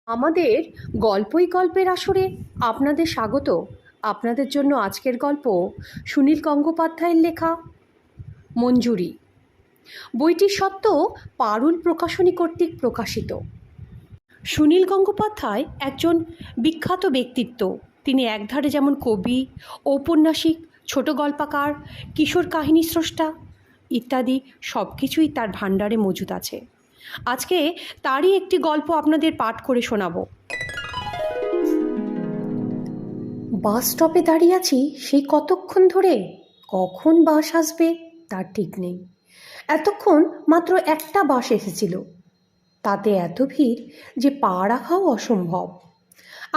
আমাদের গল্পের আসরে আপনাদের স্বাগত। আপনাদের জন্য আজকের গল্প সুনীল গঙ্গোপাধ্যায়ের লেখা মঞ্জুরি। বইটির সত্য পারুল প্রকাশনী কর্তৃক প্রকাশিত। সুনীল গঙ্গোপাধ্যায় একজন বিখ্যাত ব্যক্তিত্ব। তিনি একধারে যেমন কবি, ঔপন্যাসিক, ছোট গল্পকার, কিশোর কাহিনী স্রষ্টা ইত্যাদি সব কিছুই তার ভাণ্ডারে মজুদ আছে। আজকে তারই একটি গল্প আপনাদের পাঠ করে শোনাব। বাস স্টপে দাঁড়িয়ে আছি সেই কতক্ষণ ধরে, কখন বাস আসবে তার ঠিক নেই। এতক্ষণ মাত্র একটা বাস এসেছিল, তাতে এত ভিড় যে পা রাখাও অসম্ভব।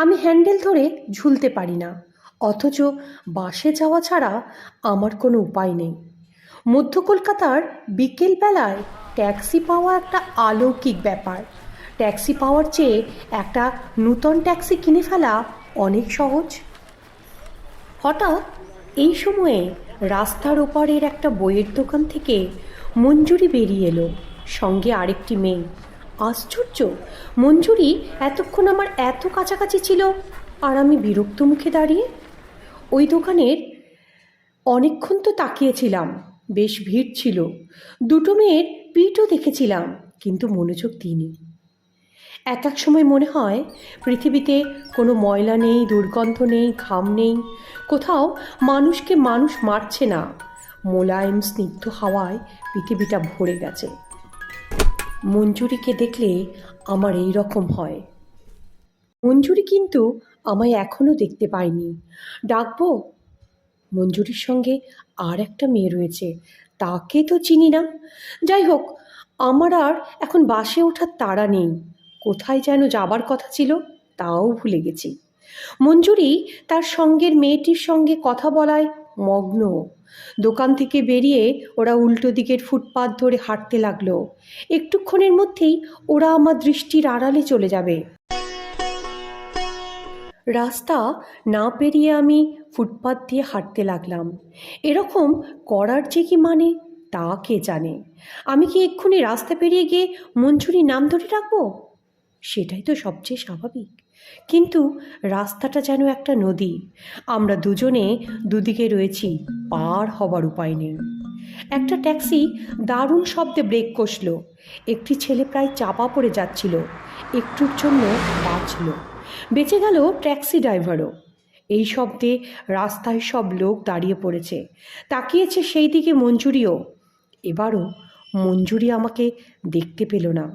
আমি হ্যান্ডেল ধরে ঝুলতে পারি না, অথচ বাসে যাওয়া ছাড়া আমার কোনো উপায় নেই। মধ্য কলকাতার বিকেলবেলায় ট্যাক্সি পাওয়া একটা অলৌকিক ব্যাপার। ট্যাক্সি পাওয়ার চেয়ে একটা নূতন ট্যাক্সি কিনে ফেলা অনেক সহজ। হঠাৎ এই সময়ে রাস্তার ওপারের একটা বইয়ের দোকান থেকে মঞ্জুরি বেরিয়ে এলো, সঙ্গে আরেকটি মেয়ে। আশ্চর্য, মঞ্জুরি এতক্ষণ আমার এত কাছাকাছি ছিল আর আমি বিরক্ত মুখে দাঁড়িয়ে। ওই দোকানের অনেকক্ষণ তো তাকিয়েছিলাম, বেশ ভিড় ছিল। দুটো মেয়ের পিঠও দেখেছিলাম, কিন্তু মনোযোগ দিইনি। এক এক সময় মনে হয় পৃথিবীতে কোনো ময়লা নেই, দুর্গন্ধ নেই, ঘাম নেই, কোথাও মানুষকে মানুষ মারছে না। মোলায়েম স্নিগ্ধ হাওয়ায় পৃথিবীটা ভরে গেছে। মঞ্জুরিকে দেখলে আমার এই রকম হয়। মঞ্জুরি কিন্তু আমায় এখনো দেখতে পায়নি। ডাকবো? মঞ্জুরির সঙ্গে আর একটা মেয়ে রয়েছে, তাকে তো চিনি না। যাই হোক, আমার আর এখন বাসে ওঠার তাড়া নেই। কোথায় যেন যাবার কথা ছিল, তাও ভুলে গেছি। মঞ্জুরি তার সঙ্গের মেয়েটির সঙ্গে কথা বলায় মগ্ন। দোকান থেকে বেরিয়ে ওরা উল্টো দিকের ফুটপাত ধরে হাঁটতে লাগলো। একটুক্ষণের মধ্যেই ওরা আমার দৃষ্টির আড়ালে চলে যাবে। রাস্তা না পেরিয়ে আমি ফুটপাত দিয়ে হাঁটতে লাগলাম। এরকম করার যে কি মানে তা কে জানে। আমি কি এক্ষুনি রাস্তা পেরিয়ে গিয়ে মঞ্জুরির নাম ধরে রাখবো? সেটাই তো সবচেয়ে স্বাভাবিক। কিন্তু রাস্তাটা যেন একটা নদী, আমরা দুজনে দুদিকে রয়েছি, পার হবার উপায় নেই। একটা ট্যাক্সি দারুণ শব্দে ব্রেক কষল। একটি ছেলে প্রায় চাপা পড়ে যাচ্ছিল, একটুর জন্য বাঁচল। বেঁচে গেল ট্যাক্সি ড্রাইভারও। এই শব্দে রাস্তায় সব লোক দাঁড়িয়ে পড়েছে, তাকিয়েছে সেই দিকে মঞ্জুরিও। এবারও মঞ্জুরি আমাকে দেখতে পেল না।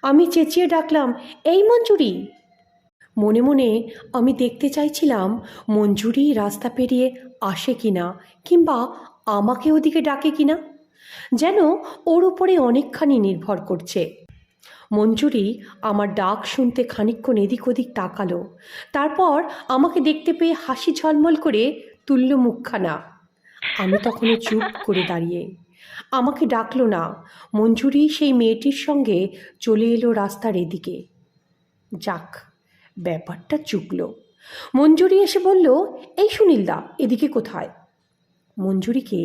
আমি চেঁচিয়ে ডাকলাম, এই মঞ্জুরি! মনে মনে আমি দেখতে চাইছিলাম মঞ্জুরি রাস্তা পেরিয়ে আসে কিনা, কিংবা আমাকে ওদিকে ডাকে কিনা। যেন ওর উপরে অনেকখানি নির্ভর করছে। মঞ্জুরি আমার ডাক শুনতে খানিকক্ষণ এদিক ওদিক তাকালো, তারপর আমাকে দেখতে পেয়ে হাসি ঝলমল করে তুলল মুখখানা। আমি তখনও চুপ করে দাঁড়িয়ে। আমাকে ডাকলো না। মঞ্জুরি সেই মেয়েটির সঙ্গে চলে এলো রাস্তার এদিকে। যাক, ব্যাপারটা চুকলো। মঞ্জুরি এসে বলল, এই সুনীলদা, এদিকে কোথায়? মঞ্জুরিকে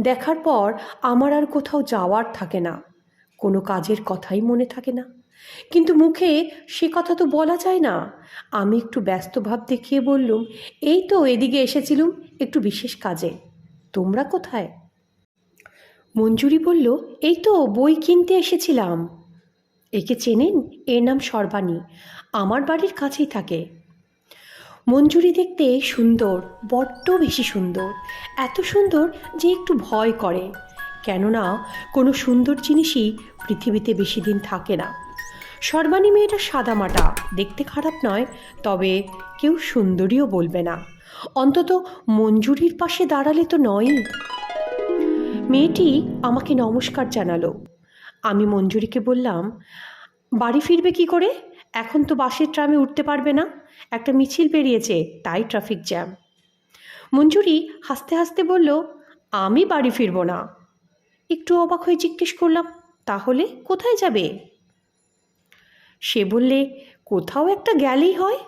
দেখার পর আমার আর কোথাও যাওয়ার থাকে না, কোনো কাজের কথাই মনে থাকে না। কিন্তু মুখে সে কথা তো বলা যায় না। আমি একটু ব্যস্ত ভাব দেখিয়ে বললুম, এই তো এদিকে এসেছিলুম একটু বিশেষ কাজে। তোমরা কোথায়? মঞ্জুরি বলল, এই তো বই কিনতে এসেছিলাম। একে চেনেন? এর নাম সর্বাণী, আমার বাড়ির কাছেই থাকে। মঞ্জুরি দেখতে সুন্দর, বড্ড বেশি সুন্দর। এত সুন্দর যে একটু ভয় করে, কেননা কোনো সুন্দর জিনিসই পৃথিবীতে বেশি দিন থাকে না। সর্বাণী মেয়েটা সাদামাটা, দেখতে খারাপ নয়, তবে কেউ সুন্দরীও বলবে না, অন্তত মঞ্জুরির পাশে দাঁড়ালে তো নয়ই। মেয়েটি আমাকে নমস্কার জানালো। আমি মঞ্জুরিকে বললাম, বাড়ি ফিরবে কি করে? এখন তো বাসের ট্রামে উঠতে পারবে না, একটা মিছিল বেরিয়েছে, তাই ট্রাফিক জ্যাম। মঞ্জুরি হাসতে হাসতে বলল, আমি বাড়ি ফিরব না। একটু অবাক হয়ে জিজ্ঞেস করলাম, তাহলে কোথায় যাবে? সে বললে, কোথাও একটা গেলেই হয়।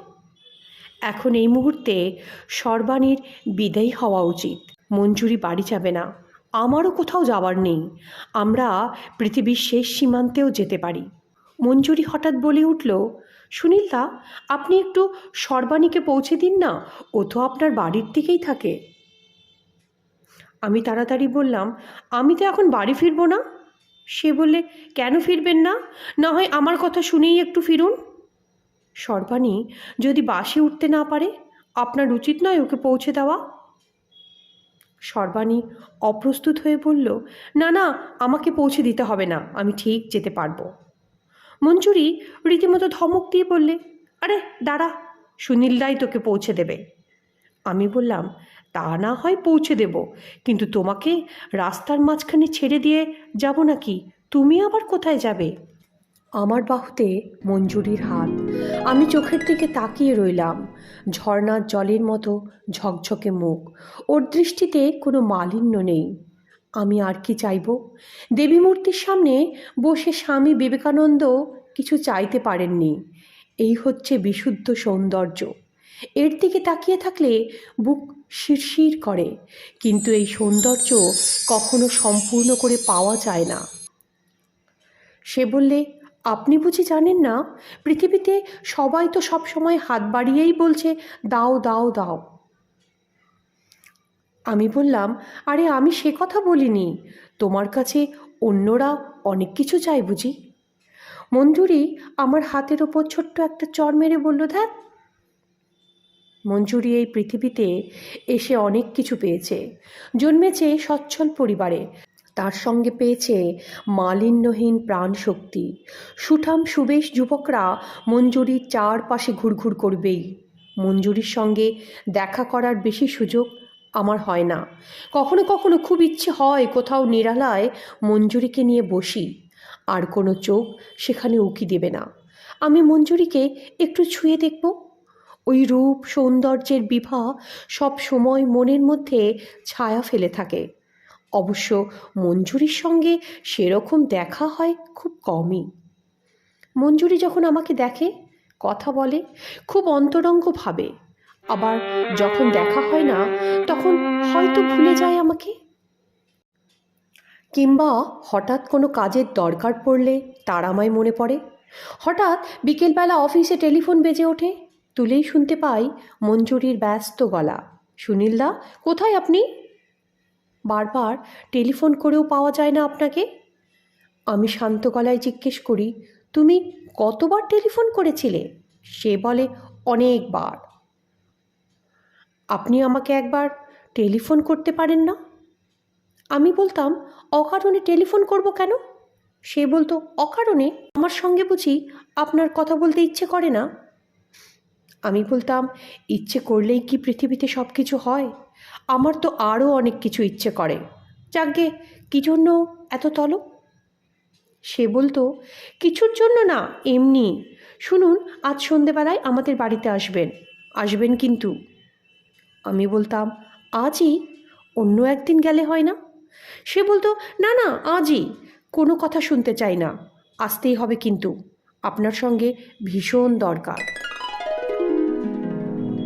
এখন এই মুহূর্তে সর্বাণীর বিদায় হওয়া উচিত। মঞ্জুরি বাড়ি যাবে না, আমারও কোথাও যাওয়ার নেই। আমরা পৃথিবীর শেষ সীমান্তেও যেতে পারি। মঞ্জুরি হঠাৎ বলে উঠল, সুনীলদা, আপনি একটু সর্বাণীকে পৌঁছে দিন না, ও তো আপনার বাড়ির দিকেই থাকে। আমি তাড়াতাড়ি বললাম, আমি তো এখন বাড়ি ফিরবো না। সে বললে, কেন ফিরবেন না? না হয় আমার কথা শুনেই একটু ফিরুন। সর্বাণী যদি বাসে উঠতে না পারে, আপনার উচিত নয় ওকে পৌঁছে দেওয়া? সর্বাণী অপ্রস্তুত হয়ে বলল, না না, আমাকে পৌঁছে দিতে হবে না, আমি ঠিক যেতে পারবো। মঞ্জুরি রীতিমতো ধমক দিয়ে বললে, আরে দাঁড়া, সুনীলদাই তোকে পৌঁছে দেবে। আমি বললাম, তা না হয় পৌঁছে দেব, কিন্তু তোমাকে রাস্তার মাঝখানে ছেড়ে দিয়ে যাব নাকি? তুমি আবার কোথায় যাবে? আমার বাহুতে মঞ্জুরির হাত। আমি চোখের দিকে তাকিয়ে রইলাম। ঝর্ণার জলের মতো ঝকঝকে মুখ, ওর দৃষ্টিতে কোনো মালিন্য নেই। আমি আর কি চাইব? দেবী মূর্তির সামনে বসে স্বামী বিবেকানন্দ কিছু চাইতে পারেননি। এই হচ্ছে বিশুদ্ধ সৌন্দর্য। এর দিকে তাকিয়ে থাকলে বুক শিরশির করে, কিন্তু এই সৌন্দর্য কখনো সম্পূর্ণ করে পাওয়া যায় না। সে বললে, আপনি বুঝি জানেন না, পৃথিবীতে সবাই তো সব সময় হাত বাড়িয়েই বলছে দাও দাও দাও। আমি বললাম, আরে আমি সে কথা বলিনি, তোমার কাছে অন্যরা অনেক কিছু চায় বুঝি। মঞ্জুরি আমার হাতের ওপর ছোট্ট একটা চড় মেরে বলল, ধ্যাৎ। মঞ্জুরি এই পৃথিবীতে এসে অনেক কিছু পেয়েছে। জন্মেছে সচ্ছল পরিবারে, তার সঙ্গে পেয়েছে মালিন্যহীন প্রাণশক্তি। সুঠাম সুবেশ যুবকরা মঞ্জুরির চারপাশে ঘুরঘুর করবেই। মঞ্জুরির সঙ্গে দেখা করার বেশি সুযোগ আমার হয় না। কখনো কখনো খুব ইচ্ছে হয় কোথাও নিরালায় মঞ্জুরিকে নিয়ে বসি, আর কোনো চোখ সেখানে উকি দেবে না। আমি মঞ্জুরিকে একটু ছুঁয়ে দেখব। ওই রূপ সৌন্দর্যের বিভা সব সময় মনের মধ্যে ছায়া ফেলে থাকে। অবশ্য মঞ্জুরির সঙ্গে সেরকম দেখা হয় খুব কমই। মঞ্জুরি যখন আমাকে দেখে, কথা বলে খুব অন্তরঙ্গভাবে, আবার যখন দেখা হয় না তখন হয়তো ভুলে যায় আমাকে, কিংবা হঠাৎ কোনো কাজের দরকার পড়লে তার আমায় মনে পড়ে। হঠাৎ বিকেলবেলা অফিসে টেলিফোন বেজে ওঠে, তুলেই শুনতে পাই মঞ্জুরির ব্যস্ত গলা, সুনীলদা, কোথায় আপনি? বারবার টেলিফোন করেও পাওয়া যায় না আপনাকে। আমি শান্ত গলায় জিজ্ঞেস করি, তুমি কতবার টেলিফোন করেছিলে? সে বলে, অনেকবার। আপনি আমাকে একবার টেলিফোন করতে পারেন না? আমি বলতাম, অকারণে টেলিফোন করব কেন? সে বলতো, অকারণে? আমার সঙ্গে বুঝি আপনার কথা বলতে ইচ্ছে করে না? আমি বলতাম, ইচ্ছে করলেই কি পৃথিবীতে সব কিছু হয়? আমার তো আরও অনেক কিছু ইচ্ছে করে। যাকগে, কী জন্য এত তলব? সে বলতো, কিছুর জন্য না, এমনি। শুনুন, আজ সন্ধেবেলায় আমাদের বাড়িতে আসবেন, আসবেন কিন্তু। আমি বলতাম, আজই? অন্য একদিন গেলে হয় না? সে বলতো, না না, আজই। কোনো কথা শুনতে চাই না, আসতেই হবে কিন্তু, আপনার সঙ্গে ভীষণ দরকার।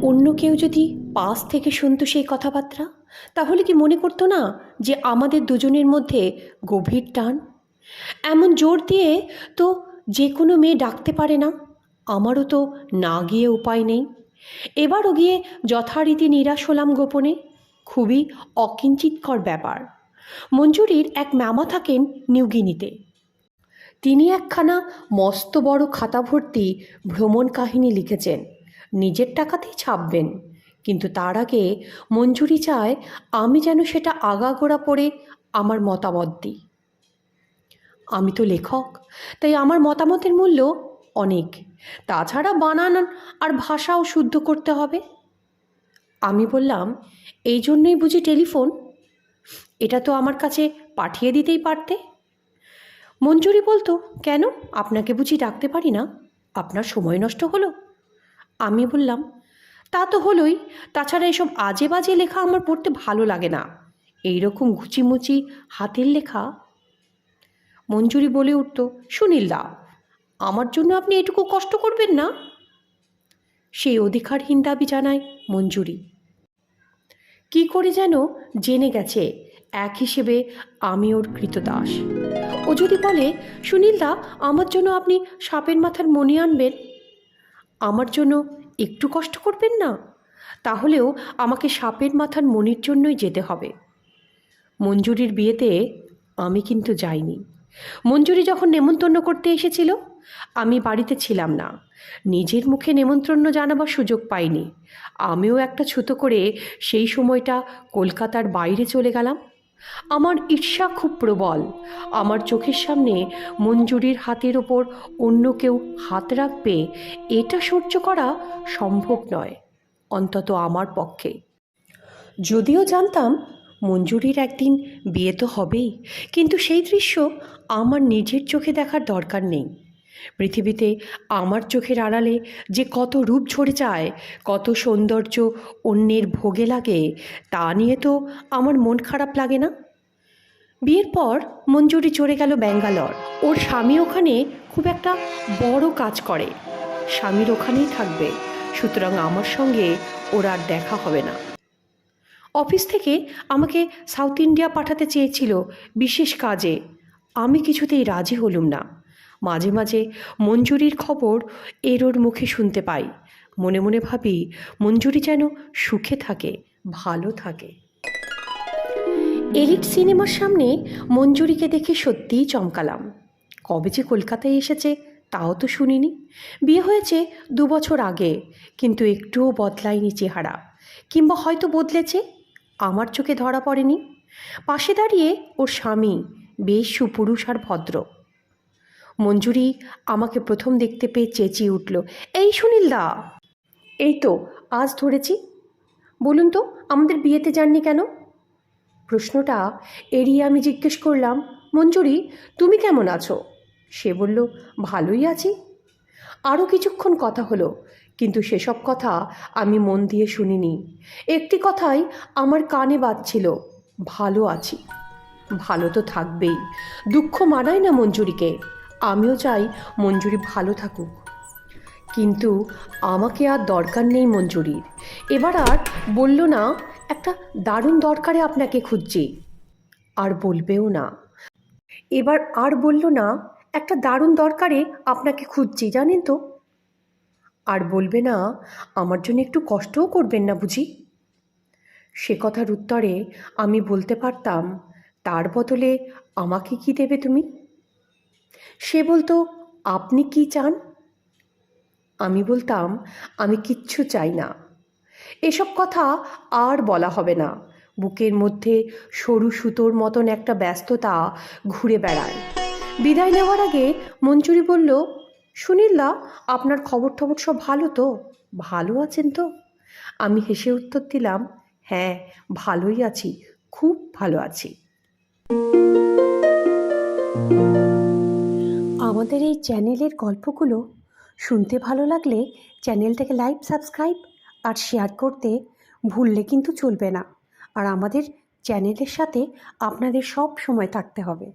অন্য কেউ যদি পাশ থেকে শুনতো সেই কথাবার্তা, তাহলে কি মনে করতো না যে আমাদের দুজনের মধ্যে গভীর টান? এমন জোর দিয়ে তো যে কোনো মেয়ে ডাকতে পারে না। আমারও তো না গিয়ে উপায় নেই। এবারও গিয়ে যথারীতি নিরাশ হলাম গোপনে। খুবই অকিঞ্চিতকর ব্যাপার। মঞ্জুরির এক মামা থাকেন নিউগিনিতে। তিনি একখানা মস্ত বড় খাতা ভর্তি ভ্রমণ কাহিনী লিখেছেন, নিজের টাকাতেই ছাপবেন। কিন্তু তার আগে মঞ্জুরি চায় আমি যেন সেটা আগাগোড়া পড়ে আমার মতামত দিই। আমি তো লেখক, তাই আমার মতামতের মূল্য অনেক। তাছাড়া বানান আর ভাষাও শুদ্ধ করতে হবে। আমি বললাম, এই জন্যই বুঝি টেলিফোন? এটা তো আমার কাছে পাঠিয়ে দিতেই পারতে। মঞ্জুরি বলতো, কেন, আপনাকে বুঝি ডাকতে পারি না? আপনার সময় নষ্ট হলো? আমি বললাম, তা তো হলোই, তাছাড়া এসব আজে বাজে লেখা আমার পড়তে ভালো লাগে না, এইরকম ঘুচিমুচি হাতের লেখা। মঞ্জুরি বলে উঠত, সুনীলদা, আমার জন্য আপনি এটুকু কষ্ট করবেন না? সেই অধিকারহীন দাবি জানায় মঞ্জুরি। কি করে যেন জেনে গেছে এক হিসেবে আমি ওর কৃতদাস। ও যদি বলে, সুনীলদা, আমার জন্য আপনি সাপের মাথার মণি আনবেন, আমার জন্য একটু কষ্ট করবেন না? তাহলেও আমাকে সাপের মাথার মনির জন্যই যেতে হবে। মঞ্জুরির বিয়েতে আমি কিন্তু যাইনি। মঞ্জুরি যখন নেমন্তন্ন করতে এসেছিল, আমি বাড়িতে ছিলাম না। নিজের মুখে নেমন্তন্ন জানাবার সুযোগ পাইনি। আমিও একটা ছুতো করে সেই সময়টা কলকাতার বাইরে চলে গেলাম। আমার ঈর্ষা খুব প্রবল। আমার চোখের সামনে মঞ্জুরির হাতের ওপর অন্য কেউ হাত রাখবে, এটা সহ্য করা সম্ভব নয়, অন্তত আমার পক্ষে। যদিও জানতাম মঞ্জুরির একদিন বিয়ে তো হবেই, কিন্তু সেই দৃশ্য আমার নিজের চোখে দেখার দরকার নেই। পৃথিবীতে আমার চোখের আড়ালে যে কত রূপ ঝরে যায়, কত সৌন্দর্য অন্যের ভোগে লাগে, তা নিয়ে তো আমার মন খারাপ লাগে না। বিয়ের পর মঞ্জুরি চলে গেল ব্যাঙ্গালোর। ওর স্বামী ওখানে খুব একটা বড় কাজ করে, স্বামীর ওখানেই থাকবে, সুতরাং আমার সঙ্গে ওর আর দেখা হবে না। অফিস থেকে আমাকে সাউথ ইন্ডিয়া পাঠাতে চেয়েছিল বিশেষ কাজে। আমি কিছুতেই রাজি হলুম না। মাঝে মাঝে মঞ্জুরির খবর ওর মুখে শুনতে পাই। মনে মনে ভাবি মঞ্জুরি যেন সুখে থাকে, ভালো থাকে। এলিট সিনেমার সামনে মঞ্জুরিকে দেখে সত্যিই চমকালাম। কবে যে কলকাতায় এসেছে তাও তো শুনিনি। বিয়ে হয়েছে 2 বছর আগে, কিন্তু একটুও বদলায়নি চেহারা, কিংবা হয়তো বদলেছে, আমার চোখে ধরা পড়েনি। পাশে দাঁড়িয়ে ওর স্বামী, বেশ সুপুরুষ আর ভদ্র। মঞ্জুরি আমাকে প্রথম দেখতে পেয়ে চেঁচিয়ে উঠল, এই সুনীলদা! এই তো আজ ধরেছি। বলুন তো, আমাদের বিয়েতে যাননি কেন? প্রশ্নটা এড়িয়ে আমি জিজ্ঞেস করলাম, মঞ্জুরি, তুমি কেমন আছো? সে বলল, ভালোই আছি। আরও কিছুক্ষণ কথা হলো, কিন্তু সেসব কথা আমি মন দিয়ে শুনিনি। একটি কথাই আমার কানে বাজছিল, ভালো আছি। ভালো তো থাকবেই, দুঃখ মানায় না মঞ্জুরিকে। আমিও চাই মঞ্জুরি ভালো থাকুক, কিন্তু আমাকে আর দরকার নেই মঞ্জুরির। এবার আর বলল না একটা দারুণ দরকারে আপনাকে খুঁজছি, আর বলবেও না। এবার আর বলল না একটা দারুণ দরকারে আপনাকে খুঁজছি, জানেন তো। আর বলবে না আমার জন্য একটু কষ্টও করবেন না বুঝি? সে কথার উত্তরে আমি বলতে পারতাম, তার বদলে আমাকে কি দেবে তুমি? সে বলতো, আপনি কি চান? আমি বলতাম, আমি কিচ্ছু চাই না। এসব কথা আর বলা হবে না। বুকের মধ্যে সরু সুতোর মতন একটা ব্যস্ততা ঘুরে বেড়ায়। বিদায় নেওয়ার আগে মঞ্জুরি বলল, সুনীলদা, আপনার খবর টবর সব ভালো তো? ভালো আছেন তো? আমি হেসে উত্তর দিলাম, হ্যাঁ, ভালোই আছি, খুব ভালো আছি। আমাদের এই চ্যানেলের গল্পগুলো শুনতে ভালো লাগলে চ্যানেলটাকে লাইক, সাবস্ক্রাইব আর শেয়ার করতে ভুললে কিন্তু চলবে না। আর আমাদের চ্যানেলের সাথে আপনাদের সব সময় থাকতে হবে।